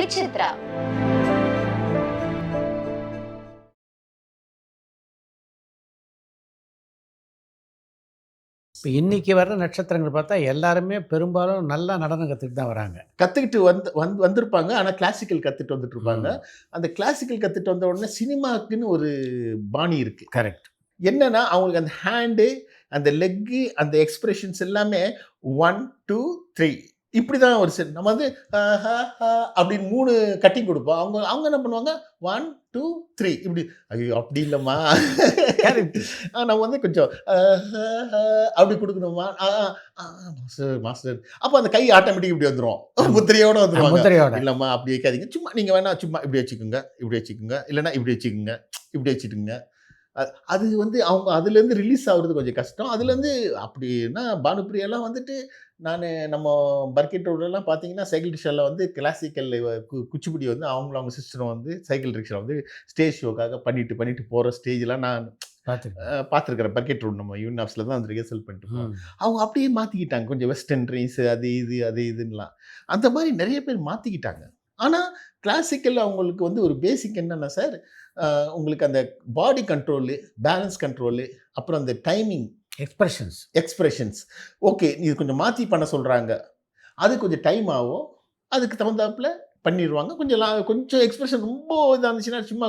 விசித்ரா. இப்போ இன்றைக்கி வர்ற நட்சத்திரங்கள் பார்த்தா எல்லாருமே பெரும்பாலும் நல்லா நடனம் கற்றுக்கிட்டு தான் வராங்க. கற்றுக்கிட்டு வந்திருப்பாங்க. ஆனால் கிளாசிக்கல் கற்றுட்டு வந்துட்டு இருப்பாங்க. அந்த கிளாசிக்கல் கற்றுட்டு வந்த உடனே சினிமாக்குன்னு ஒரு பாணி இருக்குது. கரெக்ட். என்னன்னா அவங்களுக்கு அந்த ஹேண்டு, அந்த லெக்கு, அந்த எக்ஸ்பிரஷன்ஸ் எல்லாமே 1 2 3 இப்படி தான் ஒரு செட். நம்ம வந்து அப்படின்னு 3 கட்டிங் கொடுப்போம். அவங்க என்ன பண்ணுவாங்க 1 2 3 இப்படி. ஐயோ அப்படி இல்லைம்மா, நம்ம வந்து கொஞ்சம் அப்படி கொடுக்கணுமா மாஸ்டர் மாஸ்டர். அப்போ அந்த கை ஆட்டோமேட்டிக் இப்படி வந்துடும், முத்திரையோட வந்துடுவாங்க. இல்லைம்மா அப்படி வைக்காதீங்க, சும்மா நீங்கள் வேணா சும்மா இப்படி வச்சுக்கோங்க, இப்படி வச்சுக்கோங்க, இல்லைன்னா இப்படி வச்சுக்கோங்க, இப்படி வச்சுட்டுங்க. அது வந்து அவங்க அதுலேருந்து ரிலீஸ் ஆகுறது கொஞ்சம் கஷ்டம். அதுலேருந்து அப்படின்னா பானுப்பிரியாலாம் வந்துட்டு நம்ம பர்கெட் ரோடெல்லாம் பார்த்தீங்கன்னா சைக்கிள் ரிக்ஷாவில் வந்து கிளாசிக்கல் குச்சிப்புடி வந்து அவங்க சிஸ்டரும் வந்து சைக்கிள் ரிக்ஷா வந்து ஸ்டேஜ் ஷோக்காக பண்ணிட்டு போகிற ஸ்டேஜ்லாம் நான் பார்த்துருக்குறேன். பர்கெட் ரோடு நம்ம யூனியன் ஆஃபீஸில் தான் அந்த ரிஹர்சல் பண்ணிட்டு போவோம். அவங்க அப்படியே மாற்றிக்கிட்டாங்க கொஞ்சம் வெஸ்டர்ன் ட்ரெயின்ஸ் அது இதுன்னெலாம் அந்த மாதிரி நிறைய பேர் மாற்றிக்கிட்டாங்க. ஆனால் கிளாசிக்கல் அவங்களுக்கு வந்து ஒரு பேசிக் என்னென்னா சார், உங்களுக்கு அந்த பாடி கண்ட்ரோலு, பேலன்ஸ் கண்ட்ரோலு, அப்புறம் அந்த டைமிங், எக்ஸ்பிரஷன்ஸ் ஓகே இது கொஞ்சம் மாற்றி பண்ண சொல்கிறாங்க. அது கொஞ்சம் டைம் ஆகும், அதுக்கு தகுந்தாப்புல பண்ணிடுவாங்க. கொஞ்சம் எக்ஸ்பிரஷன் ரொம்ப இதாக இருந்துச்சுன்னா சும்மா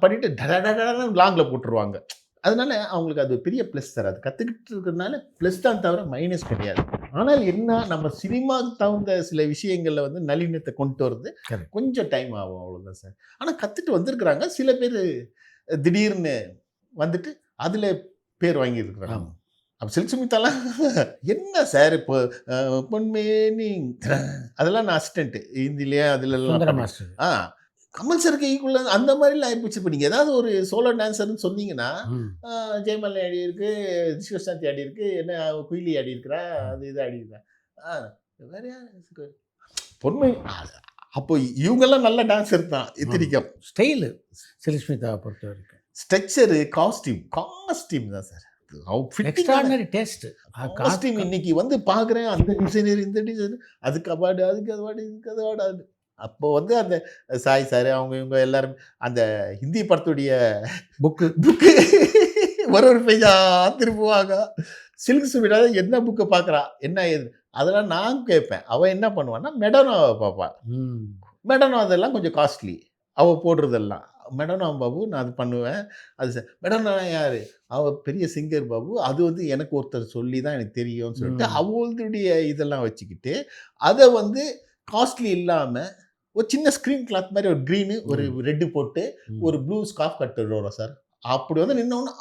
பண்ணிவிட்டு லாங்கில் போட்டுருவாங்க. அதனால அவங்களுக்கு அது பெரிய ப்ளஸ் சார். அது கற்றுக்கிட்டு இருக்கிறதுனால ப்ளஸ் தான் தவிர மைனஸ் கிடையாது. ஆனால் என்ன, நம்ம சினிமாவுக்கு தகுந்த சில விஷயங்களில் வந்து நளினத்தை கொண்டு வரது கொஞ்சம் டைம் ஆகும், அவ்வளோதான் சார். ஆனால் கற்றுட்டு வந்திருக்கிறாங்க சில பேர், திடீர்னு வந்துட்டு அதில் பேர் வாங்கியிருக்கிறாங்க. அப்போ சில்க் சுமிதாலாம் என்ன சார் இப்போ பொன்மேனி அதெல்லாம் நான் அசிஸ்டண்ட்டு ஹிந்திலேயே அதிலெல்லாம் கமல் சார் கைக்குள்ள அந்த மாதிரிலாம் ஆகிப்போச்சு. இப்போ நீங்கள் ஏதாவது ஒரு சோலோ டான்ஸர்னு சொன்னீங்கன்னா ஜெயமல்லி ஆடி இருக்கு, சிவசாந்தி ஆடி இருக்கு, என்ன குயிலி ஆடி இருக்கிறா, அது இது ஆடி இருக்கிறா, வேற யார் பொன்மை. அப்போ இவங்கெல்லாம் நல்ல டான்ஸர் தான். இத்தனைக்கும் ஸ்டைலு சில்க்ஸ்மிதாவை பொறுத்த வரைக்கும் ஸ்ட்ரக்சரு, காஸ்டியூம் தான் சார். காஸ்டியூம் இன்னைக்கு வந்து பார்க்குறேன், அந்த டிசைனர் இந்த டிசைனர், அதுக்கு அவார்டு, அதுக்கு அவார்டு, இதுக்கு அவார்டு. அப்போ வந்து அந்த சாய் சார் இவங்க எல்லாரும் அந்த ஹிந்தி படத்துடைய புக்கு ஒரு பேஜா திருப்புவாங்க. சில்க் சுமிதா என்ன புக்கை பார்க்குறா என்ன ஏது அதெல்லாம் நான் கேட்பேன். அவள் என்ன பண்ணுவான்னா மெடனோவை பார்ப்பாள். மெடனோ அதெல்லாம் கொஞ்சம் காஸ்ட்லி, அவள் போடுறதெல்லாம். மெடனோ பாபு நான் அது பண்ணுவேன். அது சார் மெடனோ யார், அவள் பெரிய சிங்கர் பாபு, அது வந்து எனக்கு ஒருத்தர் சொல்லி தான் எனக்கு தெரியும்னு சொல்லிட்டு அவளுடைய இதெல்லாம் வச்சுக்கிட்டு அதை வந்து காஸ்ட்லி இல்லாமல் ஒரு சின்ன ஸ்க்ரீன் கிளாத் மாதிரி ஒரு க்ரீனு ஒரு ரெட்டு போட்டு ஒரு ப்ளூ ஸ்கார்ஃப் கட்டுறோம் சார். அப்படி வந்து நின்னோன்னு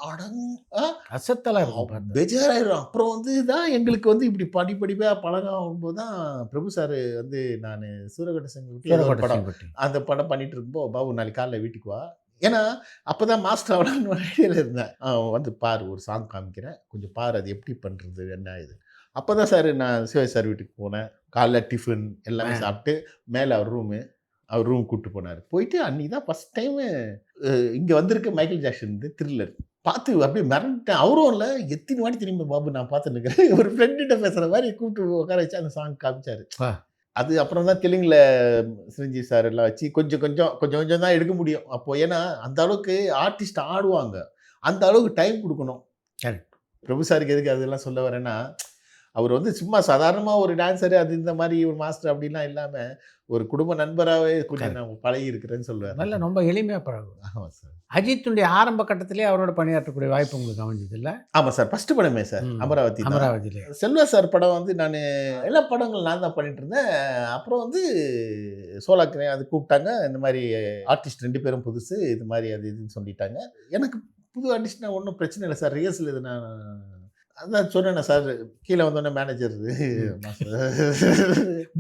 பெஜாராயிடும். அப்புறம் வந்து தான் எங்களுக்கு வந்து இப்படி படிப்படிப்பாக பழகம் ஆகும்போது தான் பிரபு சார் வந்து நான் சூரகட்ட சங்கம் படம் அந்த படம் பண்ணிட்டு இருக்கும்போது, பாபு நாளைக்கு காலைல வீட்டுக்கு வா, ஏன்னா அப்போ தான் மாஸ்டர் ஆகலான்னு ஐடியாவில் இருந்தேன். வந்து பாரு ஒரு சாங் காமிக்கிறேன், கொஞ்சம் பாரு அது எப்படி பண்ணுறது என்ன இது. அப்போ தான் சார் நான் சிவாஜி சார் வீட்டுக்கு போனேன். காலைல டிஃபன் எல்லாமே சாப்பிட்டு மேலே அவர் ரூம் கூப்பிட்டு போனார். போயிட்டு அன்றைக்கி தான் ஃபஸ்ட் டைமு இங்கே வந்திருக்க மைக்கேல் ஜாக்சன் த்ரில்லர் பார்த்து அப்படியே மிரண்டேன். அவரும் இல்லை, எத்தனை வாட்டி திரும்பி பாபு நான் பார்த்துட்டு இருக்கிறேன், ஒரு ஃப்ரெண்டுகிட்ட பேசுகிற மாதிரி கூப்பிட்டு உட்கார வச்சு அந்த சாங் காமிச்சார். அது அப்புறம் தான் தெலுங்கில் சிரஞ்சீவி சார் எல்லாம் வச்சு கொஞ்சம் தான் எடுக்க முடியும் அப்போது. ஏன்னா அந்த அளவுக்கு ஆர்டிஸ்ட் ஆடுவாங்க, அந்த அளவுக்கு டைம் கொடுக்கணும். பிரபு சாருக்கு எதுக்கு அதெல்லாம் சொல்ல வரேன்னா, அவர் வந்து சும்மா சாதாரணமாக ஒரு டான்ஸரு அது இந்த மாதிரி ஒரு மாஸ்டர் அப்படின்லாம் இல்லாமல் ஒரு குடும்ப நண்பராகவே கொஞ்சம் நான் பழகி இருக்கிறேன்னு சொல்லுவேன். நல்லா ரொம்ப எளிமையாக பழகும். ஆமாம் சார். அஜித்துடைய ஆரம்ப கட்டத்திலே அவரோட பணியாற்றக்கூடிய வாய்ப்பு உங்களுக்கு அமைஞ்சது இல்லை? ஆமாம் சார். ஃபஸ்ட்டு படமே சார் அமராவதியிலே செல்வா சார் படம் வந்து நான் எல்லா படங்கள் நான் தான் பண்ணிட்டு இருந்தேன். அப்புறம் வந்து சோலாக்கிறேன், அது கூப்பிட்டாங்க, இந்த மாதிரி ஆர்டிஸ்ட் 2 பேரும் புதுசு, இது மாதிரி அது இதுன்னு சொல்லிட்டாங்க. எனக்கு புது ஆர்டிஸ்ட்னா ஒன்றும் பிரச்சனை இல்லை சார். ரிஹர்சல் இது நான் அதான் சொன்னேண்ணா சார். கீழே வந்தோடனே மேனேஜர்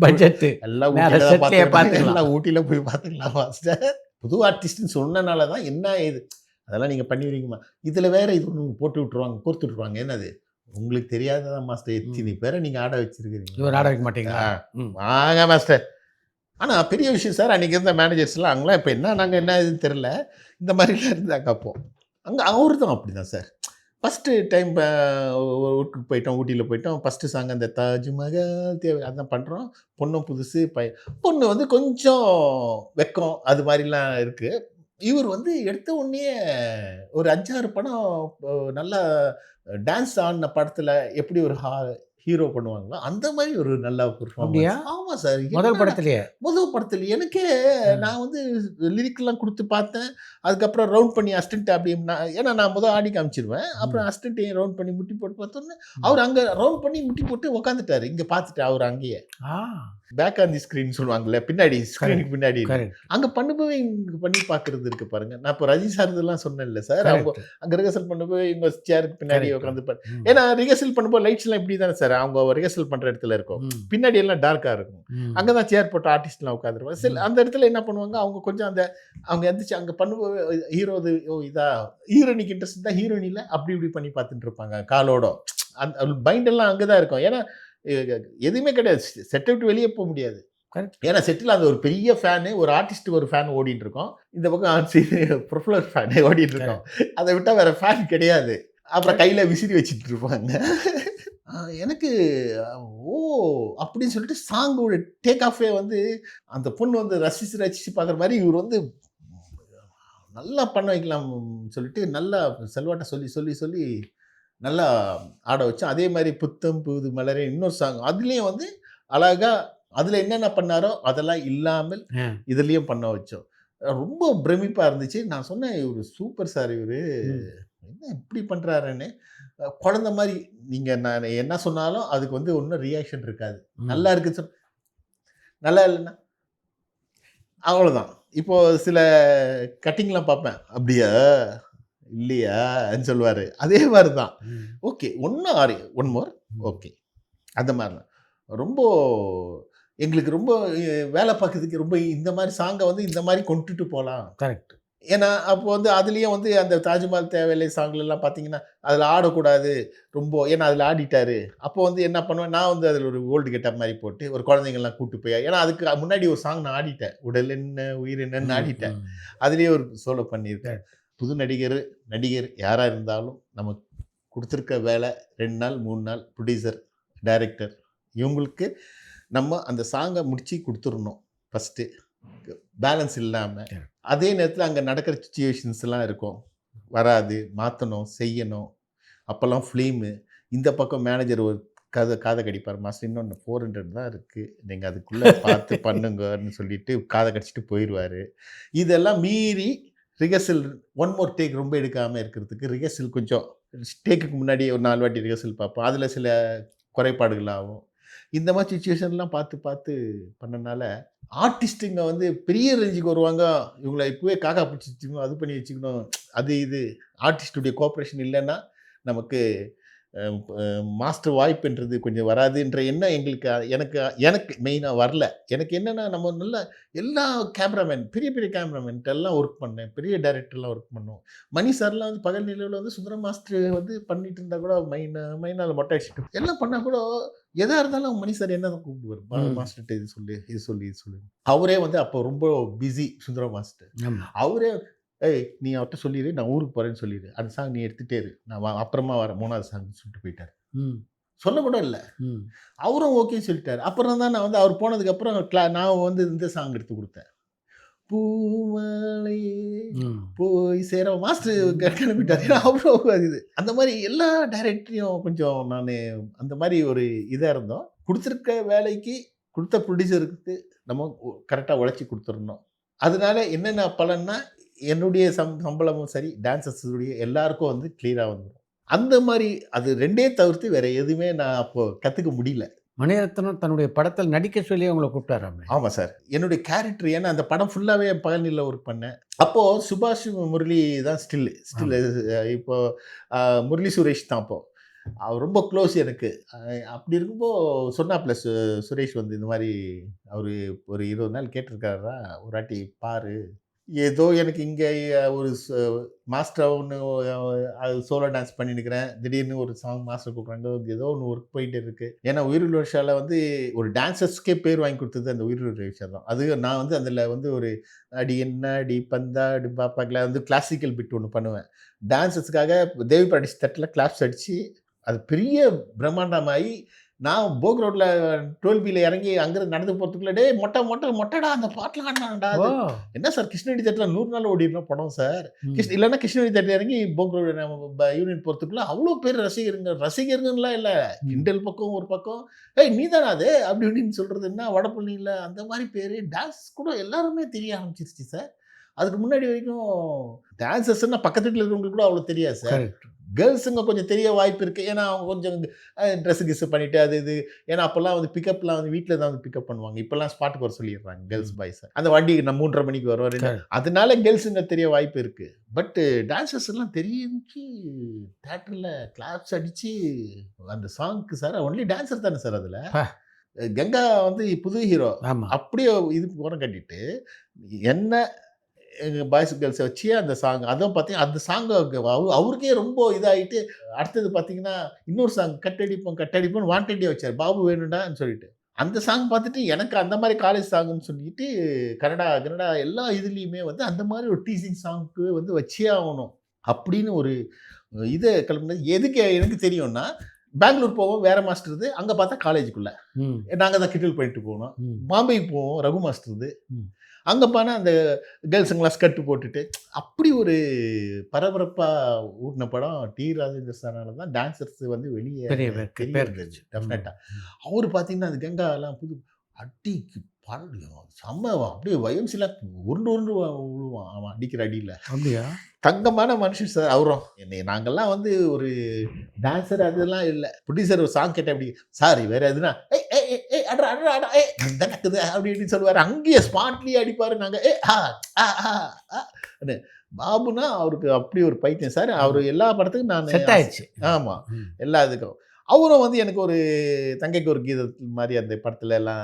பட்ஜெட்டு எல்லாம் ஊட்டியில் போய் பார்த்துக்கலாம் மாஸ்டர். புது ஆர்டிஸ்ட்னு சொன்னனால தான் என்ன இது அதெல்லாம் நீங்கள் பண்ணிடுவீங்கம்மா, இதில் வேறு இது ஒன்று போட்டு விட்ருவாங்க, கோர்த்து விட்ருவாங்க. என்னது உங்களுக்கு தெரியாததான் மாஸ்டர், எத்தனை பேரை நீங்கள் ஆட வச்சுருக்கிறீங்க, இவர் ஆட வைக்க மாட்டீங்களா? வாங்க மாஸ்டர். ஆனால் பெரிய விஷயம் சார், அன்றைக்கி இருந்த மேனேஜர்ஸ்லாம் அவங்களாம் இப்போ என்ன நாங்கள் என்ன இதுன்னு தெரில, இந்த மாதிரிலாம் இருந்தாங்க. அப்போது அங்கே அவரு தான் அப்படி தான் சார். ஃபர்ஸ்ட்டு டைம் ஊருக்கு போயிட்டோம், ஊட்டியில போயிட்டோம். ஃபர்ஸ்ட்டு சாங் அந்த தாஜ்மஹால் தேவை அதான் பண்றோம். பொண்ணும் புதுசு, பொண்ணு வந்து கொஞ்சம் வெட்கம் அது மாரிலாம் இருக்கு. இவர் வந்து எடுத்த உடனேயே ஒரு 5, 6 படம் நல்லா டான்ஸ் ஆடுன படத்துல எப்படி ஒரு ஹீரோ பண்ணுவாங்களோ, அந்த மாரி ஒரு நல்ல அப்படியா? பெர்ஃபார்மன்ஸ். ஆமா சார். முதல் என்னடா படத்திலேயே? முதல் படத்துல எனக்கே ஆ. நான் வந்து லிரிக்லாம் குடுத்து பார்த்தேன். அதுக்கப்புறம் ரவுண்ட் பண்ணி அசிஸ்டன்ட் அப்படி ஏன்னா நான் ஆடி காமிச்சுருவேன். ம். அப்புறம் அசிஸ்டன்ட்டையும் ரவுண்ட் பண்ணி முட்டி போட்டு பார்த்தோன்னே, ம். அவரு அங்க ரவுண்ட் பண்ணி முட்டி போட்டு உட்காந்துட்டாரு. இங்க பார்த்துட்டு அவரு அங்கேயே. ஆ. பேக் ஆன் தி ஸ்க்ரீன் சொல்லுவாங்கல்ல. பின்னாடி கரெக்ட், ஸ்க்ரீனுக்கு பின்னாடி. கரெக்ட், அங்க பண்ணும்போது இங்க பண்ணி பார்க்குறது இருக்கு பாருங்க. நான் இப்போ ரஜினி சார் இதெல்லாம் சொன்னேன்ல சார். அவங்க கரெக்ட், அங்க ரிஹர்சல் பண்ணும்போது இவங்க சேருக்கு பின்னாடி கரெக்ட். உட்காந்து ம். ஏன்னா ரிஹர்சல் பண்ணும்போது லைட்ஸ்லாம் இப்படி தானே சார். அவங்க ரிஹர்சல் பண்ற இடத்துல இருக்கும். ம். பின்னாடி எல்லாம் டார்க்கா இருக்கும். ம். அங்க தான் சேர் போட்டு ஆர்டிஸ்ட்லாம் உட்காந்துருப்பாங்க. ம். அந்த இடத்துல என்ன பண்ணுவாங்க, அவங்க கொஞ்சம் அவங்க எந்திரிச்சு அங்க பண்ணும்போது ஹீரோது இதா ஹீரோயினிக்கு இன்ட்ரெஸ்ட் இருந்தா ஹீரோயினில அப்படி இப்படி பண்ணி பார்த்துட்டு இருப்பாங்க காலோட. அந்த மைண்ட் எல்லாம் அங்க தான் இருக்கும். ஏன்னா எ எதுவுமே கிடையாது. செட்ட விட்டு வெளியே போ முடியாது. கரெக்ட். ஏன்னா செட்டில அந்த ஒரு பெரிய ஃபேனு, ஒரு ஆர்டிஸ்ட் ஒரு ஃபேன் ஓடிட்டு இருக்கும். இந்த பக்கம் ப்ரொபல்லர் ஃபேன் ஓடிட்டு இருக்கும். அத விட்டா வேற ஃபேன் கிடையாது. அப்புறம் கையில விசிறி வச்சுட்டு இருப்பாங்க. எனக்கு ஓ! அப்படின்னு சொல்லிட்டு சாங்கோட டேக் ஆஃபே வந்து அந்த பொண்ணு வந்து ரசிச்சு, ரசிச்சு பார்க்குற மாரி இவரு வந்து நல்லா பண்ண வைக்கலாம் சொல்லிட்டு, நல்லா செல்வாட்ட சொல்லி, சொல்லி, சொல்லி நல்லா ஆட வச்சோம். அதே மாரி புத்தம் புது மலரே இன்னொரு சாங். அதுலயும் வந்து அழகா அதுல என்னென்ன பண்ணாரோ, அதெல்லாம் இல்லாமல் ஆ. இதுலயும் பண்ண வச்சோம். ரொம்ப பிரமிப்பா இருந்துச்சு. நான் சொன்னேன், "இவரு சூப்பர் சார் இவரு. ம். என்ன இப்படி பண்றாருன்னு." குழந்தை மாரி நீங்க நான் என்ன சொன்னாலும் அதுக்கு வந்து ஒண்ணும் ரியாக்ஷன் இருக்காது. ம். நல்லா இருக்கு நல்லா இல்லன்னா அவ்வளோதான். இப்போ சில கட்டிங்லாம் பார்ப்பேன். "அப்படியா? இல்லையான்னு" சொல்லுவாரு. அதே மாரி தான். ம். ஓகே. ஒண்ணு ஆர் ஒன் மோர். ம். ஓகே. அந்த மாரி தான். ரொம்ப எங்களுக்கு ரொம்ப வேல பார்க்கறதுக்கு ரொம்ப இந்த மாரி சாங்க வந்து இந்த மாரி கொண்டுட்டு போலாம். கரெக்ட். ஏன்னா, அப்போ வந்து அதிலயும் வந்து அந்த தாஜ்மஹால் தேவையில்லை சாங்லலாம் பார்த்தீங்கன்னா, அதில ஆடக்கூடாது. ரொம்ப ஏன்னா அதில ஆடிட்டாரு. அப்போ வந்து என்ன பண்ணுவேன், நான் வந்து அதில ஒரு ஓல்டு கெட்டப் மாரி போட்டு, ஒரு குழந்தைங்கலாம் கூட்டு போய் ஏன்னா அதுக்கு முன்னாடி ஒரு சாங் நான் ஆடிட்டேன். உடல் என்ன உயிர் என்னன்னு ம். ஆடிட்டேன். ம். அதிலேயே ஒரு சோலோ பண்ணியிருக்கேன். கரெக்ட். புது நடிகர் யாரா இருந்தாலும் நமக்கு குடுத்துருக்க வேலை 2 நாள், 3 நாள் ப்ரொடியூசர், டைரக்டர் இவங்களுக்கு நம்ம அந்த சாங்க முடிச்சு குடுத்துறணும் ஃபர்ஸ்ட்டு. பேலன்ஸ் இல்லாம. கரெக்ட். அதே நேரத்தில அங்க நடக்கிற சிச்சுவேஷன்ஸ்லாம் இருக்கும். வராது, மாத்தணும், செய்யணும். அப்பலாம் ஃபிலிமு. இந்த பக்கம் மேனேஜர் ஒரு காத கடிப்பார். மாஸ்டர் இன்னொன்னு 400 தான் இருக்கு. நீங்க அதுக்குள்ள பார்த்து பண்ணுங்கன்னு சொல்லிட்டு காத கடிச்சுட்டு போயிருவாரு. இதெல்லாம் மீறி ரிஹர்சல் ஒன் மோர் டேக் ரொம்ப எடுக்காம இருக்கிறதுக்கு ரிஹர்சல் கொஞ்சம் டேக்குக்கு முன்னாடி ஒரு 4 வாட்டி ரிஹர்சல் பார்ப்போம். அதில சில குறைபாடுகள் ஆகும். இந்த மாரி சிச்சுவேஷன்லாம் பார்த்து, பார்த்து பண்ணனால, ஆர்டிஸ்ட்டுங்க வந்து பெரிய ரேஞ்சுக்கு வருவாங்க. இவங்கள இப்பவே காக்கா புடிச்சு வச்சுக்கணும், அது பண்ணி வச்சுக்கணும். அது இது ஆர்டிஸ்ட்டுடைய கோஆப்பரேஷன் இல்லன்னா, நமக்கு அ அ மாஸ்டர் வாய்ப்புன்றது கொஞ்சம் வராதுன்ற எண்ணம் எங்களுக்கு எனக்கு எனக்கு மெயினா வரல. எனக்கு என்னன்னா, நம்ம நல்ல எல்லா கேமராமேன் பெரிய, பெரிய கேமராமேன்ட்டெல்லாம் ஒர்க் பண்ணேன். பெரிய டைரக்டர்லாம் ஒர்க் பண்ணோம். மணி சார்லாம் வந்து பகல் நிலவுல வந்து சுந்தரம் மாஸ்டர் வந்து பண்ணிட்டு இருந்தா கூட மைனால மொட்டை அடிச்சுட்டு எல்லாம் பண்ணா கூட எதா இருந்தாலும் மணி சார் என்ன தான் கூப்பிடுவாரு. ம். மாஸ்டர்ட்ட இது சொல்லு, இது சொல்லு, இது சொல்லு. அவரே வந்து அப்போ ரொம்ப பிஸி சுந்தரம் மாஸ்டர். ஆமா. அவரே "ஏய் நீ அவர்ட்ட சொல்லிரு, நான் ஊருக்கு போறேன்னு சொல்லிரு. அந்த சாங் நீ எடுத்துட்டே இரு. நான் அப்புறமா வரேன் 3வது சாங்ன்னு" சொல்லிட்டு போயிட்டாரு. ம். சொல்ல கூட இல்ல. ம். அவரும் ஓகேன்னு சொல்லிட்டாரு. அப்புறம் தான் நான் வந்து அவர் போனதுக்கப்புறம் நான் வந்து இந்த சாங் எடுத்து குடுத்தேன். பூமாலையே ம். போய் சேர மாஸ்டர் கிளம்பிட்டாரு. ஏன்னா அவரும் இது. அந்த மாரி எல்லா டைரக்டரையும் கொஞ்சம் நானு அந்த மாரி ஒரு இதா இருந்தோம். குடுத்திருக்க வேலைக்கு, குடுத்த ப்ரொடியூசருக்கு நம்ம கரெக்ட்டா உழைச்சு குடுத்துறணும். அதனால என்னென்ன பலன்னா, என்னுடைய சம்பளமும் சரி, டான்சர்ஸ் உடைய எல்லாருக்கும் வந்து கிளியரா வந்துரும். அந்த மாரி அது 2டே தவிர்த்து வேற எதுவுமே நான் அப்போ கத்துக்க முடியல. மணிரத்னம் தன்னுடைய படத்தில் நடிக்க சொல்லி உங்கள கூப்பிட்டாராமே! ஆமா சார். என்னுடைய கேரக்டர் ஏன்னா அந்த படம் ஃபுல்லாவே பகல்நிலா ஒர்க் பண்ணேன். அப்போ சுபாஷ், முரளி தான் ஸ்டில் ஆமா. இப்போ அ முரளி சுரேஷ் தான் அப்போ. அவர் ரொம்ப க்ளோஸ் எனக்கு. அப்படி இருக்கும்போ சொன்னாப்ல சுரேஷ் வந்து இந்த மாரி அவரு ஒரு 20 நாள் கேட்டிருக்காருடா, ஒரு வாட்டி பாரு. ஏதோ எனக்கு இங்கே ஒரு மாஸ்டர் ஒன்று அது சோலோ டான்ஸ் பண்ணிருக்கிறேன். திடீர்னு ஒரு சாங் மாஸ்டர் கூப்பிட்றாங்க. ஏதோ ஒன்று ஒர்க் போயிட்டு இருக்கு. ஏன்னா உயிருள்ள விஷால வந்து ஒரு டான்சர்ஸ்க்கே பேர் வாங்கி கொடுத்தது அந்த உயிருள்ள விஷயம் தான். அது நான் வந்து அதில் வந்து ஒரு அடி என்ன அடி பந்தா அடி பாப்பாக்கெல்லாம் வந்து கிளாசிக்கல் பிட் ஒன்று பண்ணுவேன். டான்சர்ஸ்க்காக தேவி பாடிஸ் தட்டில் கிளாப்ஸ் அடித்து அது பெரிய பிரம்மாண்டமாகி நான் போக் ரோட்ல 12பில இறங்கி அங்கிருந்து நடந்து போறதுக்குள்ள டேய் மொட்டை மொட்டை மொட்டைடா அந்த பாட்டுல ஆடினான்டா ஓ! அது. என்ன சார் கிருஷ்ணகிரி தேட்டர்ல 100 நாள் ஓடின படம் சார். ம். இல்லன்னா கிருஷ்ணகிரி தேட்டர் இறங்கி போக் ரோடு நம்ம யூனிட் போறதுக்குள்ள அவ்வளோ பேர் ரசிகர்கள்லாம் இல்ல. ம். கிண்டல் பக்கம் ஒரு பக்கம், "ஏய் நீதானா அது?" அப்படி இப்படின்னு சொல்றது என்ன வடபழனியில அந்த மாரி பேரு. டான்ஸ் கூட எல்லாருமே தெரிய ஆரம்பிச்சிருச்சு சார். அதுக்கு முன்னாடி வரைக்கும் டான்சர்ஸ்ன்னா பக்கத்து வீட்ல இருக்கிறவங்களுக்கு கூட அவ்வளோ தெரியாது சார். கரெக்ட். கேர்ள்ஸுங்க கொஞ்சம் தெரிய வாய்ப்பு இருக்கு. ஏன்னா அவங்க கொஞ்சம் ட்ரெஸ் கிஸ் பண்ணிட்டு அது இது. ஏன்னா அப்போலாம் வந்து பிக்கப்லாம் வந்து வீட்ல தான் வந்து பிக்கப் பண்ணுவாங்க. இப்போலாம் ஸ்பாட்டுக்கு வர சொல்லிடுறாங்க கேர்ள்ஸ் ம். பாய்ஸ. அந்த வண்டி நான் 3:30 மணிக்கு வரும். கரெக்ட். அதனால கேர்ள்ஸுங்க தெரிய வாய்ப்பு இருக்கு. பட் டான்சர்ஸ் எல்லாம் தெரிஞ்சு தியேட்டர்ல கிளாப்ஸ் அடிச்சு அந்த சாங்க்கு சார் ஒன்லி டான்சர் தானே சார் அதுல. பா! கங்கா வந்து புது ஹீரோ. ஆமா. அப்படியே இது ஓரம் கட்டிட்டு என்ன பாய்ஸ் கேர்ள்ஸ வச்சு அந்த சாங் அதுவும் பார்த்தீங்கன்னா, அந்த சாங் அவருக்கே ரொம்ப இதாயிட்டு, அடுத்தது பார்த்தீங்கன்னா, இன்னொரு சாங் கட்டடிப்போம் கட்டடிப்போம்னு வாண்டட்டே வச்சாரு. பாபு வேணும்டான்னு சொல்லிட்டு. அந்த சாங் பார்த்துட்டு எனக்கு அந்த மாரி காலேஜ் சாங்குன்னு சொல்லிட்டு, கனடா, கனடா எல்லா இதுலயுமே வந்து அந்த மாரி ஒரு டீசிங் சாங்க்கு வந்து வச்சே ஆவணும். அப்படின்னு ஒரு இத கிளம்புனது எதுக்கு எனக்கு தெரியும்னா, பெங்களூர் போவோம் வேற மாஸ்டர்து. அங்க பார்த்தா காலேஜுக்குள்ள. ம். நாங்க தான் கிண்டல் பண்ணிட்டு போனோம். ம். பாம்பேக்கு போவோம் ரகு மாஸ்டர்து. ம். அங்க போனா அந்த கேர்ள்ஸுங்கலாம் ஸ்கர்ட் போட்டுட்டு, அப்படி ஒரு பரபரப்பா ஊட்டுன படம் டி. ராஜேந்தர் சார்னால தான் டான்சர்ஸ் வந்து வெளிய பெரிய தெரிய பேர் வந்தது. கிடைச்சு. ம். டெஃபினட்டா. ம். அவரு பார்த்தீங்கன்னா, அந்த கங்காலாம் அடிக்கு செம்ம அப்படியே வயம்சிலாம் உருண்டு உருண்டு விழுவான் அவன் அடிக்கிற அடியில. அப்படியா? தங்கமான மனுஷன் சார் அவரும். நாங்கலாம் வந்து ஒரு டான்சர் அதெல்லாம் இல்ல. ப்ரொடியூசர் ஒரு சாங் கேட்டா எப்படி, "சார் வேற எதுனா, ஏய் ஏய் ஏய் ஏய் அட்றா அட்றா அட்றா ஏய் தனக்குது" அப்படி இப்படின்னு சொல்லுவாரு. அங்கேயே ஸ்பாட்லயே அடிப்பாரு. நாங்க ஏ ஆ ஆ ஆ ஆ ன்னு. பாபுனா அவருக்கு அப்படி ஒரு பைத்தியம் சார். அவரு எல்லா படத்துக்கும் நானு செட் ஆயிடுச்சு. ஆமா. ம். எல்லா இதுக்கும். அவரும் வந்து எனக்கு ஒரு தங்கைக்கு ஒரு கீதம் மாரி அந்த படத்துல எல்லாம்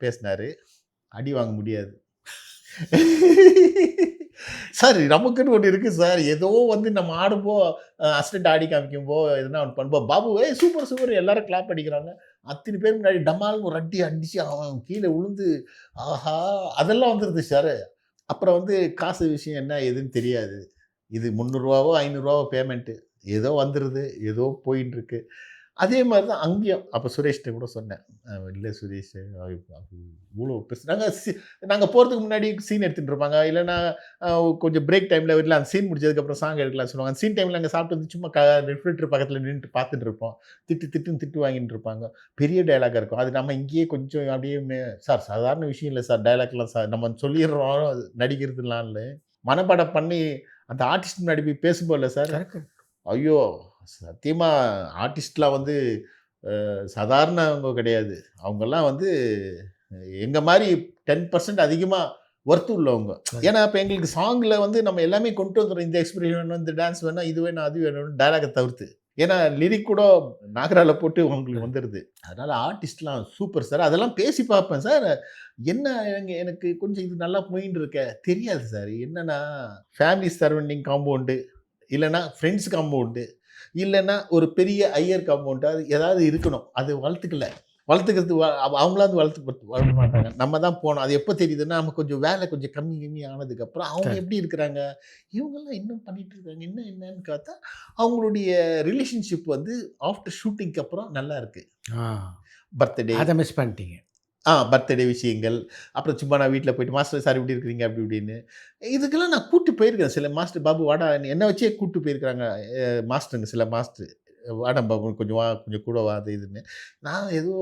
பேசினாரு. அடி வாங்க முடியாது. சார் நமக்குன்னு ஒண்ணு இருக்கு சார். ஏதோ வந்து நம்ம ஆடும்போ அசிஸ்டன்ட் ஆடி காமிக்கும்போ, எதுனா ஒண்ணு பண்ணும்போது, "பாபு ஏய் சூப்பர், சூப்பர்" எல்லாரும் கிளாப் அடிக்கிறாங்க. அத்தன பேர் முன்னாடி டமால்னு ஒரு அடி அடிச்சு அவன் கீழ விழுந்து, ஆஹா! அதெல்லாம் வந்துருது சார். அப்புறம் வந்து காசு விஷயம் என்ன ஏதுன்னு தெரியாது. இது ரூ. 300வோ, ரூ. 500வோ பேமெண்ட்டு. ஏதோ வந்துருது. ஏதோ போயின்ட்டுருக்கு. அதே மாரி தான் அங்கேயும். அப்ப சுரேஷ்ட்ட கூட சொன்னேன். "இல்ல சுரேஷ் இவ்ளோ பெருசு" நாங்க போறதுக்கு முன்னாடி சீன் எடுத்துட்டு இருப்பாங்க. இல்லன்னா அ கொஞ்சம் பிரேக் டைம்ல இல்ல அந்த சீன் முடிஞ்சதுக்கப்புறம் சாங் எடுக்கலாம்னு சொல்லுவாங்க. அந்த சீன் டைம்ல நாங்க சாப்பிட்டு வந்து சும்மா ரிஃப்ரிஜரேட்டர் பக்கத்துல நின்னுட்டு பார்த்துட்டு இருப்போம். திட்டுன்னு திட்டு வாங்கிட்டு இருப்பாங்க. பெரிய டயலாக்கா இருக்கும். அது நம்ம இங்கேயே கொஞ்சம் அப்படியே சார் சாதாரண விஷயம் இல்ல சார் டயலாக்லாம் சார். நம்ம சொல்லிடுறோம் நடிக்கிறதுலாம் இல்ல. மனப்பாடம் பண்ணி அந்த ஆர்டிஸ்ட் முன்னாடி போய் பேசும்போதுல சார், கரெக்ட். ஐயோ! சத்தியமா ஆர்டிஸ்ட்லாம் வந்து சாதாரணவங்க கிடையாது. அவங்கலாம் வந்து எங்க மாரி 10% அதிகமா ஒர்த் உள்ளவங்க. கரெக்ட். ஏன்னா, இப்ப எங்களுக்கு சாங்ல வந்து நம்ம எல்லாமே கொண்டு வந்துர்றோம். இந்த எக்ஸ்பிரஷன் வேணும், இந்த டான்ஸ் வேணும், இது வேணும், அது வேணும்னு டயலாக்க தவிர்த்து. ஏன்னா, லிரிக் கூட நாகரால போட்டு உங்களுக்கு வந்துருது. அதனால ஆர்டிஸ்ட்லாம் சூப்பர் சார். அதெல்லாம் பேசி பார்ப்பேன் சார். என்ன எனக்கு கொஞ்சம் இது நல்லா போயின்னு இருக்கே. தெரியாது சார். என்னன்னா, ஃபேமிலி சரவுண்டிங் காம்பவுண்டு, இல்லன்னா ஃப்ரெண்ட்ஸ் காம்பவுண்டு, இல்லன்னா ஒரு பெரிய ஐயர் காம்பவுண்ட் அது ஏதாவது இருக்கணும். அது வளர்த்துக்கிறது அவங்களாவது வளர்க்க மாட்டாங்க. நம்ம தான் போணும். அது எப்போ தெரியுதுன்னா, நம்ம கொஞ்சம் வேலை கொஞ்சம் கம்மி கம்மி ஆனதுக்கப்புறம், அவங்க கரெக்ட். எப்படி இருக்கிறாங்க? இவங்கலாம் இன்னும் பண்ணிட்டு இருக்காங்க. என்னன்னு பார்த்தா, அவங்களுடைய ரிலேஷன்ஷிப் வந்து ஆஃப்டர் ஷூட்டிங்க்கு அப்புறம் நல்லா இருக்கு. ஆ. பர்த்டே அத மிஸ் பண்ணிட்டீங்க. பர்த்டே விஷயங்கள். அப்புறம் சும்மா நான் வீட்ல போயிட்டு, "மாஸ்டர் சார் எப்படி இருக்கிறீங்க?" அப்படி இப்படின்னு. இதுக்கெல்லாம் நான் கூட்டு போயிருக்கிறேன். சில மாஸ்டர், "பாபு வாடா" என்ன வச்சே கூட்டு போயிருக்கிறாங்க. மாஸ்டருங்க சில மாஸ்டர். "வாடா பாபு கொஞ்சம் வா, கொஞ்சம் கூட வா" அது இதுன்னு. நான் ஏதோ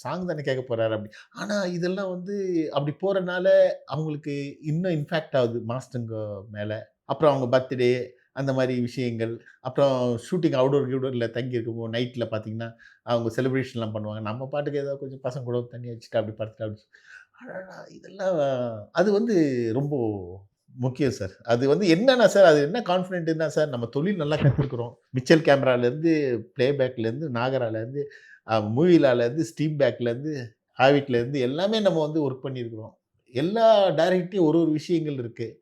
சாங் தானே கேட்க போறாரு அப்படி. ஆனா இதெல்லாம் வந்து அப்படி போறனால அவங்களுக்கு இன்னும் இம்பாக்ட் ஆகுது மாஸ்டருங்க மேல. அப்புறம் அவங்க பர்த்டே அந்த மாரி விஷயங்கள். அப்புறம் ஷூட்டிங் கிவுடோர்ல தங்கி இருக்கும்போது நைட்ல பார்த்தீங்கன்னா, அவங்க செலிப்ரேஷன்லாம் பண்ணுவாங்க. நம்ம பாட்டுக்கு ஏதோ கொஞ்சம் பசங்க கூட தண்ணி அடிச்சுட்டு அப்படி படுத்துட்டு அப்படி அடடா! இதெல்லாம் அது வந்து ரொம்ப முக்கியம் சார். அது வந்து என்னன்னா சார், அது என்ன கான்ஃபிடென்ட்னா சார், நம்ம தொழில் நல்லா கத்துருக்குறோம். மிச்சல் கேமராலேருந்து, பிளேபேக்லேருந்து, நாகராலேருந்து, மூவிலாலேருந்து, ஸ்டீம் பேக்லேருந்து, ஹேவிட்லேருந்து எல்லாமே நம்ம வந்து ஒர்க் பண்ணியிருக்கிறோம். எல்லா டைரக்ட்லேயும் ஒரு விஷயங்கள் இருக்குது.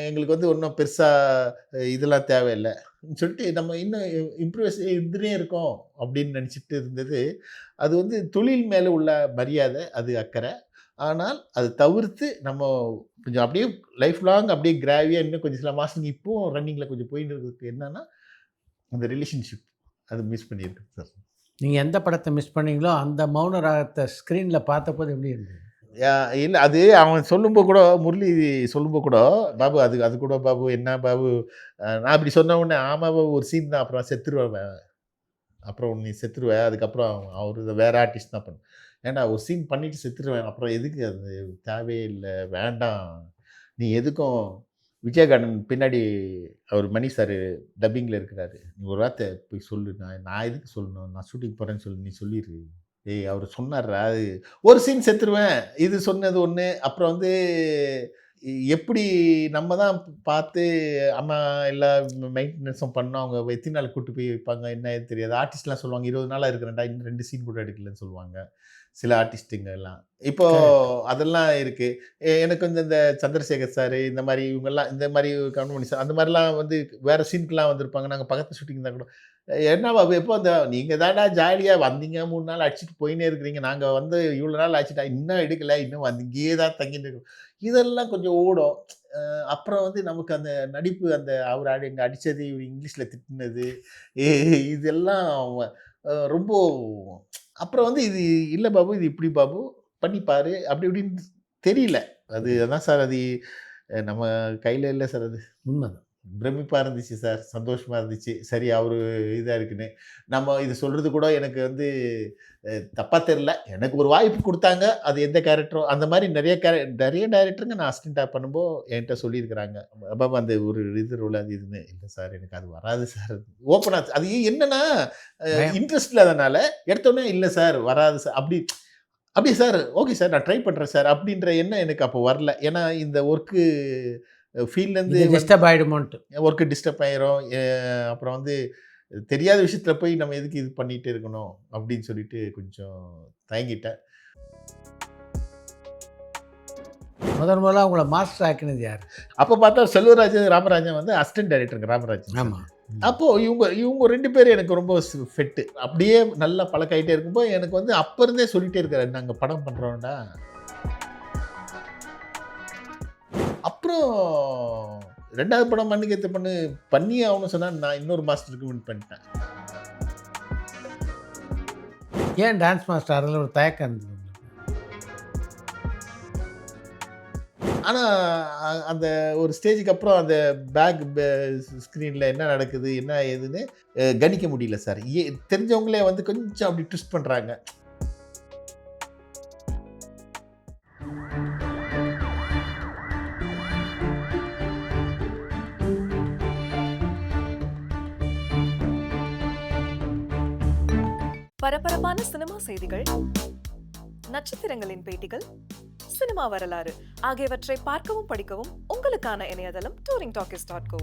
எங்களுக்கு வந்து ஒன்றும் பெருசாக இதெல்லாம் தேவையில்லை சொல்லிட்டு நம்ம இன்னும் இம்ப்ரூவைஸ் இதுலேயே இருக்கோம் அப்படின்னு நினச்சிட்டு இருந்தது. அது வந்து தொழில் மேலே உள்ள மரியாதை, அது அக்கறை. ஆனால் அது தவிர்த்து நம்ம கொஞ்சம் அப்படியே லைஃப் லாங் அப்படியே கிராவியாக இன்னும் கொஞ்சம் சில மாதத்துக்கு இப்போவும் ரன்னிங்கில் கொஞ்சம் போயின்னு இருக்கிறதுக்கு என்னன்னா அந்த ரிலேஷன்ஷிப் அது மிஸ் பண்ணியிருக்கேன் சார். நீங்கள் எந்த படத்தை மிஸ் பண்ணீங்களோ அந்த மௌன ராகத்தை ஸ்க்ரீனில் பார்த்தபோது எப்படி இருந்தது? இல்லை அது அவன் சொல்லும்போது கூட, முரளி சொல்லும்போது கூட, பாபு அது அது கூட பாபு என்ன பாபு நான் இப்படி சொன்ன உடனே ஆமா பாபு ஒரு சீன் தான், அப்புறம் செத்துருவேன், அப்புறம் நீ செத்துருவேன், அதுக்கப்புறம் அவர் வேற ஆர்டிஸ்ட் தான் பண்ண. ஏன்டா ஒரு சீன் பண்ணிட்டு செத்துருவேன், அப்புறம் எதுக்கு அது தேவையே இல்லை, வேண்டாம், நீ எதுக்கும் விஜயகாந்தன் பின்னாடி அவர் மணி சார் டப்பிங்கில் இருக்கிறாரு, நீ ஒரு வார்த்தை போய் சொல்லு, நான் எதுக்கு சொல்லணும், நான் ஷூட்டிங் போகிறேன்னு சொல்லு, நீ சொல்லிடு. ஏய் அவர் சொன்னார்ரா, அது ஒரு சீன் செத்துருவேன், இது சொன்னது ஒன்று. அப்புறம் வந்து எப்படி நம்ம தான் பார்த்து அம்மா எல்லா மெயின்டெனன்ஸும் பண்ணோம், அவங்க எத்தனை நாள் கூட்டு போய் வைப்பாங்க என்ன ஏது தெரியாது. ஆர்டிஸ்ட்லாம் சொல்லுவாங்க 20 நாளாக இருக்கிறேன்டா, இன்னும் 2 சீன் கூட எடுக்கலன்னு சொல்லுவாங்க சில ஆர்டிஸ்ட்டுங்க எல்லாம். இப்போ அதெல்லாம் இருக்கு. எனக்கு வந்து இந்த சந்திரசேகர் சார் இந்த மாதிரி இவங்கெல்லாம், இந்த மாதிரி கவுண்டமணி சார் அந்த மாதிரிலாம் வந்து வேற சீனுக்குலாம் வந்திருப்பாங்க. நாங்கள் பக்கத்து ஷூட்டிங் தான் கூட, என்ன பாபு எப்போ அந்த நீங்கள் தாண்டா ஜாலியாக வந்தீங்க 3 நாள் அடிச்சுட்டு போயினே இருக்கிறீங்க, நாங்கள் வந்து இவ்வளோ நாள் அடிச்சுட்டா இன்னும் எடுக்கலை, இன்னும் வந்து இங்கேயே தான் தங்கிட்டு இருக்கோம், இதெல்லாம் கொஞ்சம் ஓடும். அப்புறம் வந்து நமக்கு அந்த நடிப்பு, அந்த அவர் எங்கே அடித்தது, இவர் இங்கிலீஷில் திட்டினது, இதெல்லாம் ரொம்ப. அப்புறம் வந்து இது இல்லை பாபு, இது இப்படி பாபு பண்ணிப்பாரு அப்படி இப்படின்னு தெரியல. அது அதான் சார், அது நம்ம கையில் இல்லை சார். அது உண்மைதான். பிரமிப்பாக இருந்துச்சு சார், சந்தோஷமாக இருந்துச்சு. சரி அவர் இதாக இருக்குன்னு நம்ம இது சொல்கிறது கூட எனக்கு வந்து தப்பாக தெரில. எனக்கு ஒரு வாய்ப்பு கொடுத்தாங்க, அது எந்த கேரக்டரும் அந்த மாதிரி நிறைய டைரக்டருங்க நான் அசிஸ்டண்ட்டாக பண்ணும்போது என்கிட்ட சொல்லியிருக்கிறாங்க, பாபா அந்த ஒரு இது ரோல் அது இதுன்னு. இல்லை சார் எனக்கு அது வராது சார், ஓப்பனாக. அது என்னென்னா இன்ட்ரெஸ்ட் இல்லாதனால எடுத்தோடனே இல்லை சார் வராது சார் அப்படி சார் ஓகே சார் நான் ட்ரை பண்ணுறேன் சார் அப்படின்ற எண்ணம் எனக்கு அப்போ வரல. ஏன்னா இந்த ஒர்க்கு ஃபீல்ட்லேருந்து டிஸ்டர்ப் ஆகிடுமோன்ட்டு, ஒர்க்கு டிஸ்டர்ப் ஆயிரும். அப்புறம் வந்து தெரியாத விஷயத்தில் போய் நம்ம எதுக்கு இது பண்ணிகிட்டே இருக்கணும் அப்படின்னு சொல்லிட்டு கொஞ்சம் தயங்கிட்டேன். முதல்ல உங்களை மாஸ்டர் ஆக்கினது யார்? அப்போ பார்த்தா செல்வராஜன் ராமராஜன் வந்து அசிஸ்டன்ட் டைரக்டருங்க ராமராஜன். ஆமாம். அப்போது இவங்க 2 பேரும் எனக்கு ரொம்ப ஃபெட்டு. அப்படியே நல்லா பழக்காயிட்டே இருக்கும்போது எனக்கு வந்து அப்போ இருந்தே சொல்லிகிட்டே இருக்காரு, நாங்கள் படம் பண்ணுறோம்டா. அப்புறம் 2வது படம் மண்ணுக்கு பண்ணு பண்ணியே ஆகணும்னு சொன்னால் நான் இன்னொரு மாஸ்டருக்கு வின் பண்ணிட்டேன். ஏன் டான்ஸ் மாஸ்டர் அதில் ஒரு தயக்கம் இருந்தது? ஆனால் அந்த ஒரு ஸ்டேஜுக்கு அப்புறம் அந்த ஸ்க்ரீனில் என்ன நடக்குது என்ன ஏதுன்னு கணிக்க முடியல சார். தெரிஞ்சவங்களே வந்து கொஞ்சம் அப்படி ட்விஸ்ட் பண்ணுறாங்க. பரபரப்பான சினிமா செய்திகள், நட்சத்திரங்களின் பேட்டிகள், சினிமா வரலாறு ஆகியவற்றை பார்க்கவும் படிக்கவும் உங்களுக்கான இணையதளம் touringtalkies.co.